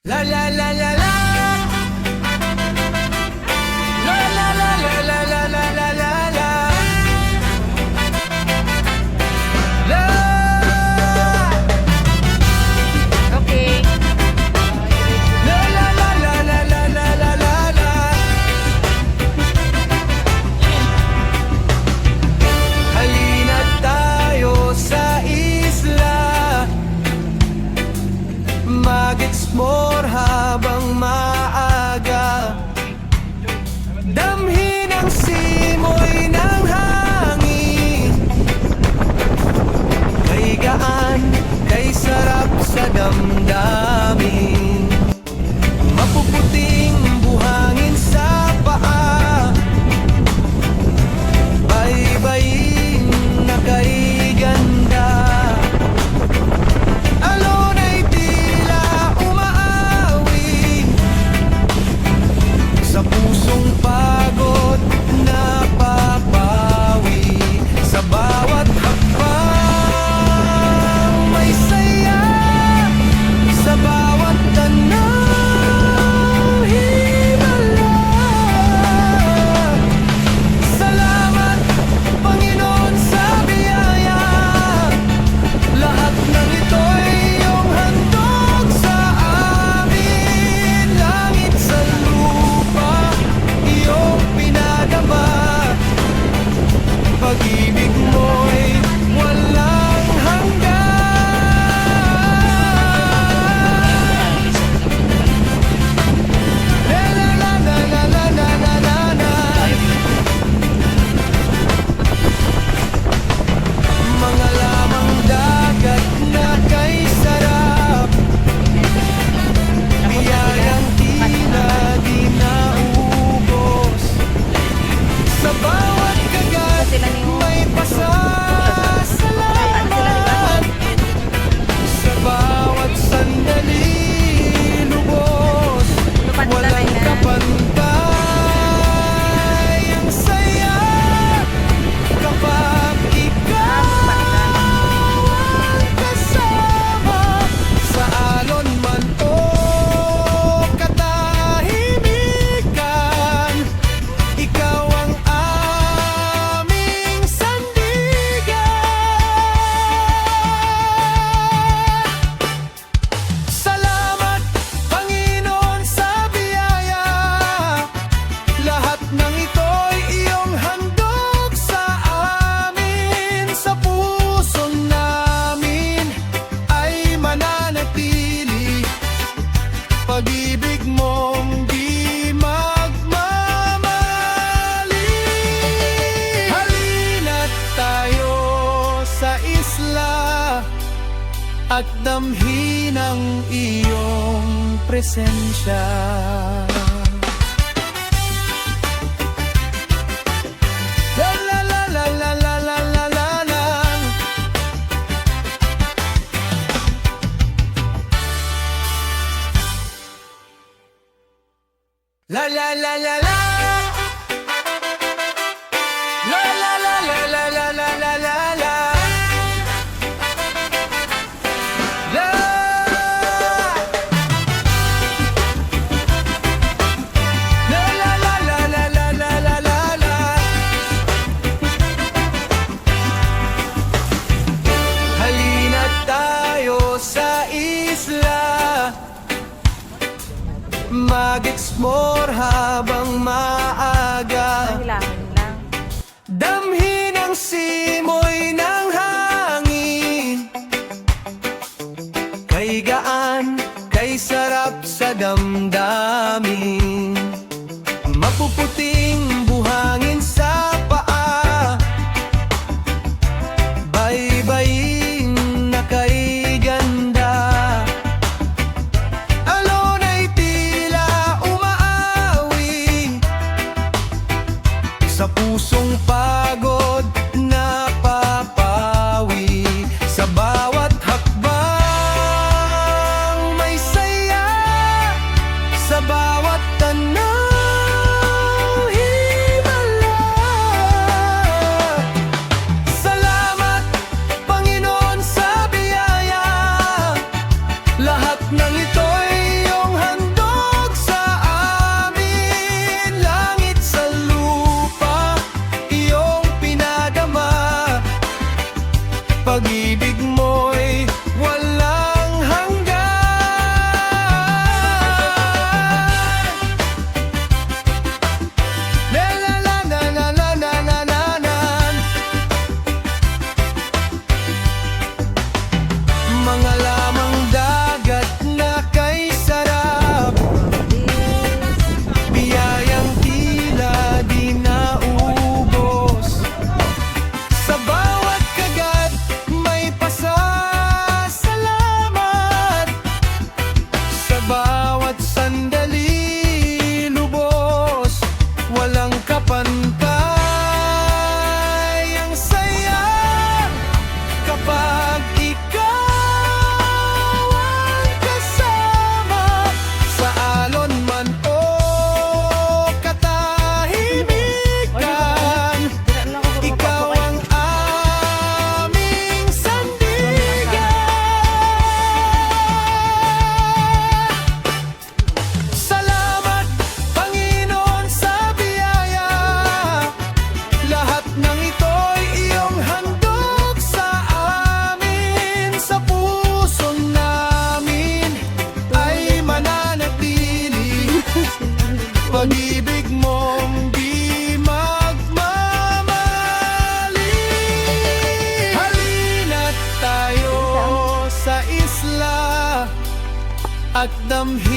La la la la la. La la la la la la la la la la. La. Okay. La la la la la la la la la la. Halina tayo sa isla, mag-explore habang maaga. Damhin ang simoy ng hangin, kay gaan, kay sarap sa damdamin. Mapuputing buhangin sa paa, baybayin na kay ganda. Alon ay tila umaawi sa pusong pagod na papawi. Sa bawat hakbang may saya, sa bawat tanaw himala. Salamat Panginoon sa biyaya, lahat ng ito'y iyong handog sa amin. Langit sa lupa, iyong pinadama. Pag-ibig mo'y walang hanggan. La la la la la la la la la la. Mga lamang dagat na kay sarap, biyayang tila di naubos. Sa bawat kagat may pasasalamat, sa bawat sandali lubos. Walang kapantay ang saya kapag ikaw ang kasama. Sa alon man o katahimikan, ikaw ang aming sandigan. Salamat Panginoon sa biyaya, lahat ng ito'y iyong handog sa amin. Sa puso namin ay mananatili, pag-ibig mong di magmamali. Halina't tayo sa isla at damhin ang iyong presensya. La la la la la la la la la la. La la la la la. La la la la la la la la la la. La. La la la la la la la la la la. Halina tayo sa isla, mag-explore habang maaga. Hilahin lang. Damhin ang simoy ng hangin, kay gaan, kay sarap sa damdamin. Mapuputing buhangin sa paa, baybayin na kay ganda. Alon ay tila umaawi sa pusong pagod na papawi. Sa bawat hakbang may saya, sa bawat tanaw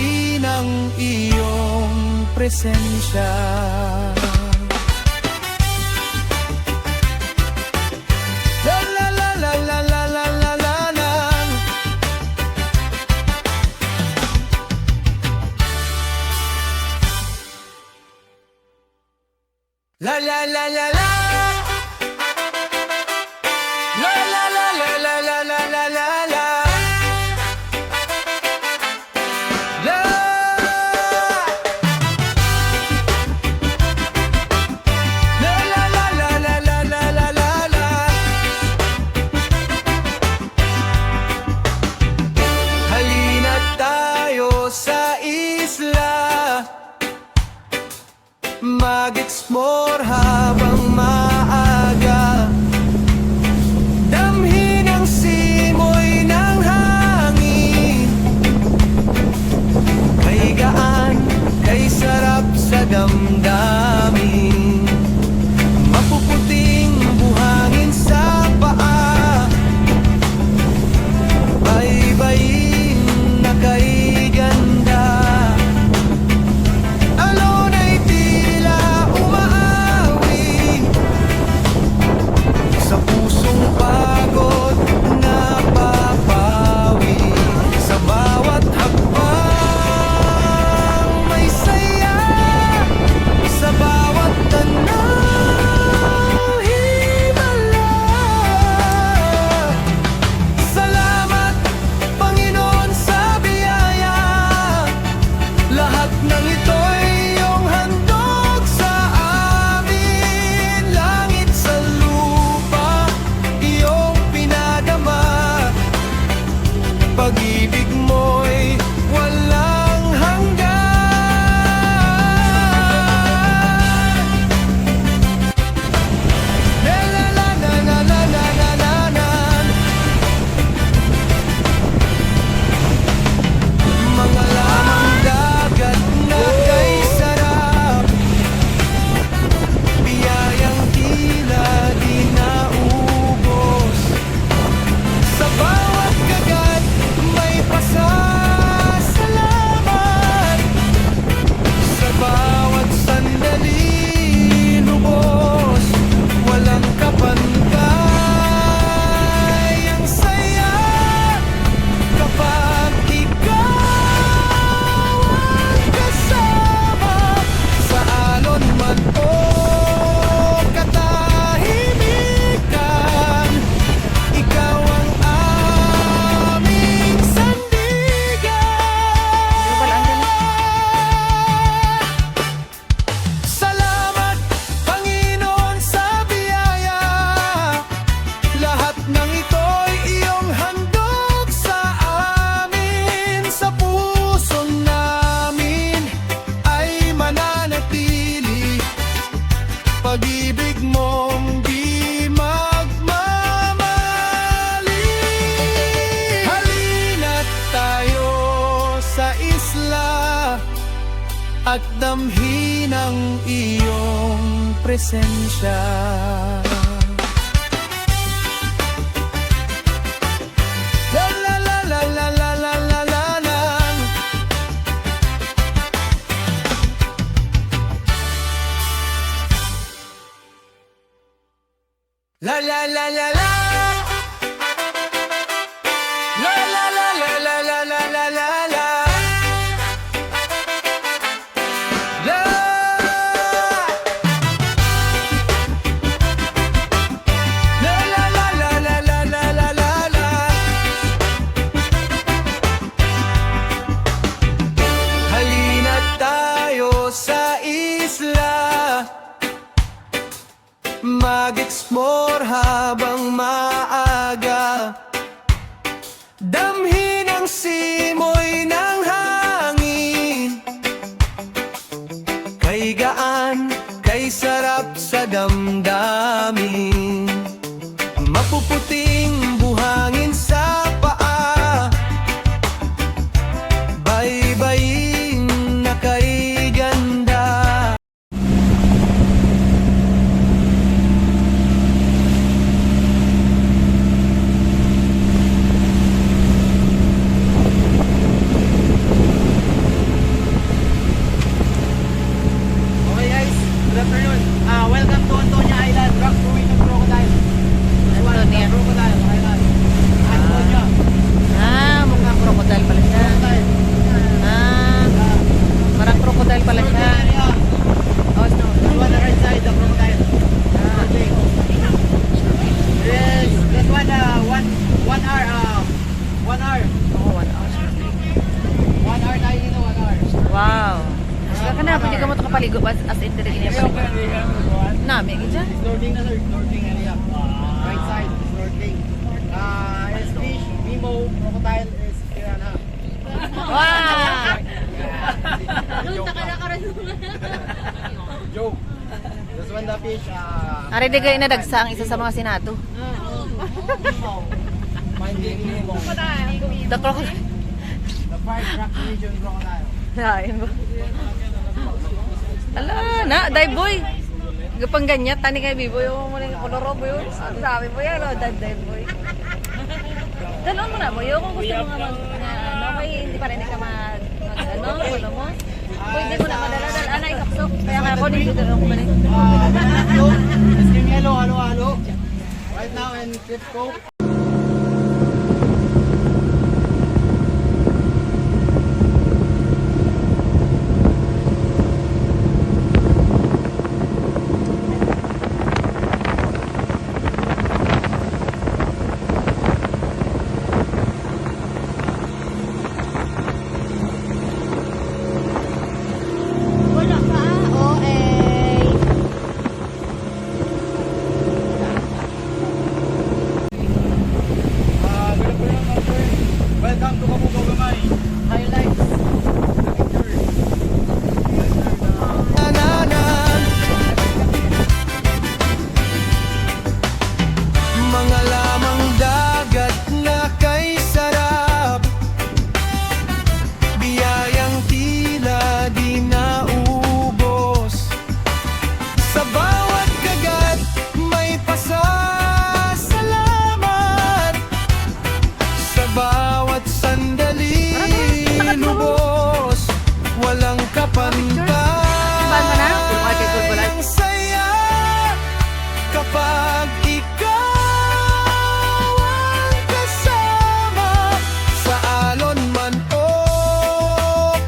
damhinang iyong presensya. La la la la la la la la la la. La la la la la. La la la la la la la la la la. La. La la la la la la la la la la. Halina't tayo sa isla, mag-explore habang maaga. Damhin ang simoy ng hangin, kay gaan, kay sarap sa damdamin. Mapuputing buhangin sa paa, baybayin na kay ganda. Alon ay tila umaawi sa pusong pagod na papawi. Sa bawat hakbang may saya, sa bawat tanaw himala. Salamat Panginoon sa biyaya, lahat ng ito'y iyong handog sa amin. Langit sa lupa, iyong pinadama. Pag-ibig mo'y walang hanggan. La la la la la la la la la la. Mga lamang dagat na kay sarap, biyayang tila di naubos. Sa bawat kagat may pasasalamat, sa bawat sandali lubos, walang kapantay. Ang saya kapag ikaw ang kasama, sa alon man o katahimikan. Ikaw ang aming sandigan. Salamat Panginoon sa biyaya, lahat ng ito'y iyong handog sa amin. Sa puso namin ay mananatili, pag-ibig mong di magmamali. Halina't tayo sa isla, at damhin ang iyong presensya. La la la la la la la la la la. La la la la la. La la la la la la la la la la. La. La la la la la la la la la la. Halina't tayo sa isla, mag-explore habang maaga. Damhin ang simoy ng hangin, kay gaan, kay sarap sa damdamin. Mapuputing buhangin sa paa, baybayin na kay ganda. Kana pwede ka mo ito kapaligo ba as in direct niya Okay, okay, okay. Nami, gidya. Snorkeling na sir, snorkeling area. Right side, snorkeling. Is fish, Nemo, crocodile is piranha. Wow! Joke. This one the fish, Ari di kayo nadagsa ang isa sa mga sinato. Nemo. Finding Nemo. The crocodile. The five rock region crocodile. Lain ba? Ala, na, dive boy. Gapang ganyan, tani kay Biboy, yung muna yung koloro boy. Sabi mo yan, oh, dive boy. Dalon mo na boy, kung gusto mo nga ano, kay hindi pa rin ka ano, ano mo. Pwede mo na madala-dala, anay, kapsok. Kaya kaya ko, dito doon ako balik. Ice cream yellow, halo-halo. Right now in Cliff Cove. Wala ka, oh, eh. Welcome to Kabugaw Gamay. Highlights. Mga lamang dagat na kay sarap, biyayang tila di naubos. Sa bawat kagat may pasasalamat, sa bawat sandali lubos, walang kapantay. Saan mo na? Kung ay kay Gulbulat. Ang saya kapag ikaw ang kasama, sa alon man o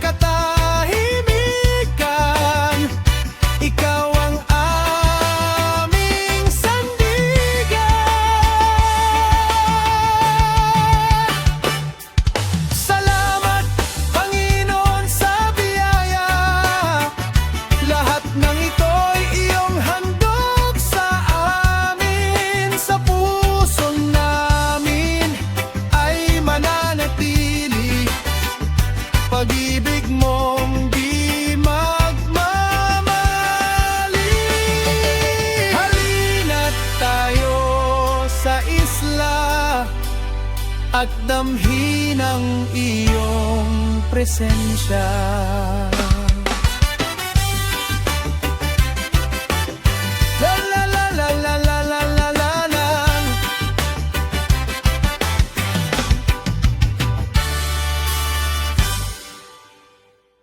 katahimikan, ikaw ang aming sandigan. Salamat, Panginoon, sa biyaya. Lahat ng ito'y iyong handog sa amin. Sa puso namin ay mananatili pag-ibig mong di magmamali. Halina't tayo sa isla at damhin ang iyong presensya.